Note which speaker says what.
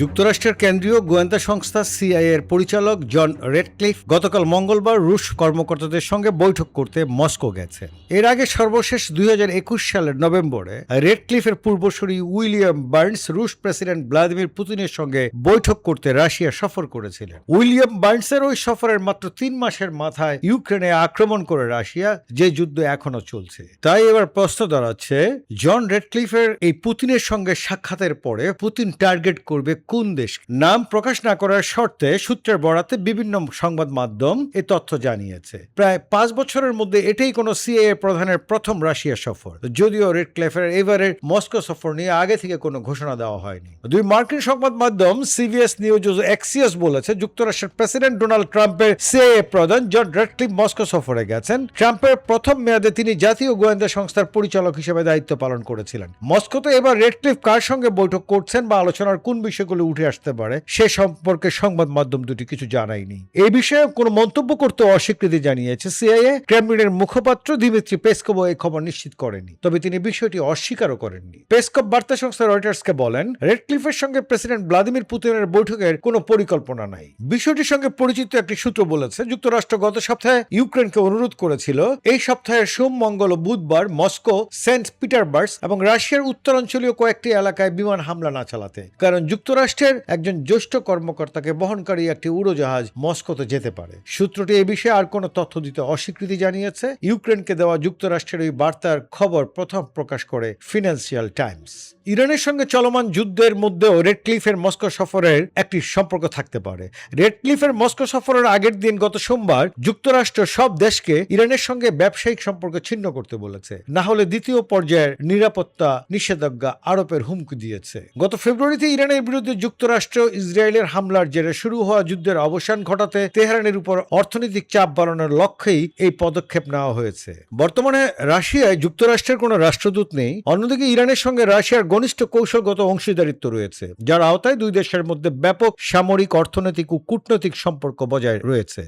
Speaker 1: যুক্তরাষ্ট্রের কেন্দ্রীয় গোয়েন্দা সংস্থা সিআইএ এর পরিচালক জন রেডক্লিফ গতকাল মঙ্গলবার রুশ কর্মকর্তাদের সঙ্গে বৈঠক করতে মস্কো গেছেন। এর আগে সর্বশেষ 2021 সালের নভেম্বরে রেডক্লিফের পূর্বসূরি উইলিয়াম বার্নস রুশ প্রেসিডেন্ট ভ্লাদিমির পুতিনের সঙ্গে বৈঠক করতে রাশিয়া সফর করেছিলেন। উইলিয়াম বার্নসের ওই সফরের মাত্র 3 মাসের মাথায় ইউক্রেনে আক্রমণ করে রাশিয়া, যে যুদ্ধ এখনো চলছে। তাই এবার প্রশ্ন দাঁড়াচ্ছে, জন রেডক্লিফের এই পুতিনের সঙ্গে সাক্ষাতের পরে পুতিন টার্গেট করবে কোন দেশ? নাম প্রকাশ না করার শর্তে সূত্রের বরাতে বিভিন্ন সংবাদ মাধ্যম এ তথ্য জানিয়েছে। প্রায় 5 বছরের মধ্যে এটাই কোনো সিআইএ প্রধানের প্রথম রাশিয়া সফর, যদিও রেডক্লিফের এবারের মস্কো সফর নিয়ে আগে থেকে কোনো ঘোষণা দেওয়া হয়নি। দুই মার্কিন সংবাদ মাধ্যম সিবিএস নিউজ ও এক্সিওস বলেছে, যুক্তরাষ্ট্রের প্রেসিডেন্ট ডোনাল্ড ট্রাম্পের সিআইএ প্রধান জন রেডক্লিফ মস্কো সফরে গেছেন। ট্রাম্পের প্রথম মেয়াদে তিনি জাতীয় গোয়েন্দা সংস্থার পরিচালক হিসেবে দায়িত্ব পালন করেছিলেন। মস্কোতে এবার রেডক্লিফ কার সঙ্গে বৈঠক করছেন বা আলোচনার কোন বিষয়গুলো উঠে আসতে পারে সে সম্পর্কে সংবাদ মাধ্যম দুটি কিছু জানায়নি। এই বিষয়ে কোনো মন্তব্য করতে অস্বীকৃতি জানিয়েছে সিআইএ। ক্রেমলিনের মুখপাত্র দিমিত্রি পেসকভ এই খবর নিশ্চিত করেনি, তবে তিনি বিষয়টি অস্বীকারও করেননি। পেসকভ বার্তা সংস্থা রয়টার্সকে বলেন, রেডক্লিফের সঙ্গে প্রেসিডেন্ট ভ্লাদিমির পুতিনের বৈঠকের কোনো পরিকল্পনা নাই। বিষয়টির সঙ্গে পরিচিত একটি সূত্র বলেছে, যুক্তরাষ্ট্র গত সপ্তাহে ইউক্রেনকে অনুরোধ করেছিল এই সপ্তাহের সোম, মঙ্গল ও বুধবার মস্কো, সেন্ট পিটারবার্গ এবং রাশিয়ার উত্তরাঞ্চলীয় কয়েকটি এলাকায় বিমান হামলা না চালাতে, কারণ যুক্তরাষ্ট্রের একজন জ্যেষ্ঠ কর্মকর্তাকে বহনকারী একটি উড়োজাহাজ মস্কোতে যেতে পারে। সূত্রটি এই বিষয়ে আর কোনো তথ্য দিতে অস্বীকৃতি জানিয়েছে। ইউক্রেনকে দেওয়া যুক্তরাষ্ট্রের ওই বার্তার খবর প্রথম প্রকাশ করে ফিনান্সিয়াল টাইমস। ইরানের সঙ্গে চলমান যুদ্ধের মধ্যেও রেডক্লিফের মস্কো সফরের একটি সম্পর্ক থাকতে পারে। রেডক্লিফের মস্কো সফরের আগের দিন গত সোমবার যুক্তরাষ্ট্র সব দেশকে ইরানের সঙ্গে ব্যবসায়িক সম্পর্ক ছিন্ন করতে বলেছে, না হলে দ্বিতীয় পর্যায়ের নিরাপত্তা নিষেধাজ্ঞা আরোপের হুমকি দিয়েছে। গত ফেব্রুয়ারিতে ইরানের বিরুদ্ধে যুক্তরাষ্ট্র ইসরায়েলের হামলার জেরে শুরু হওয়া যুদ্ধের অবসান ঘটাতে তেহরানের উপর অর্থনৈতিক চাপ বাড়ানোর লক্ষ্যেই এই পদক্ষেপ নেওয়া হয়েছে। বর্তমানে রাশিয়ায় যুক্তরাষ্ট্রের কোনো রাষ্ট্রদূত নেই। অন্যদিকে ইরানের সঙ্গে রাশিয়ার ঘনিষ্ঠ কৌশলগত অংশীদারিত্ব রয়েছে, যার আওতায় দুই দেশের মধ্যে ব্যাপক সামরিক, অর্থনৈতিক ও কূটনৈতিক সম্পর্ক বজায় রয়েছে।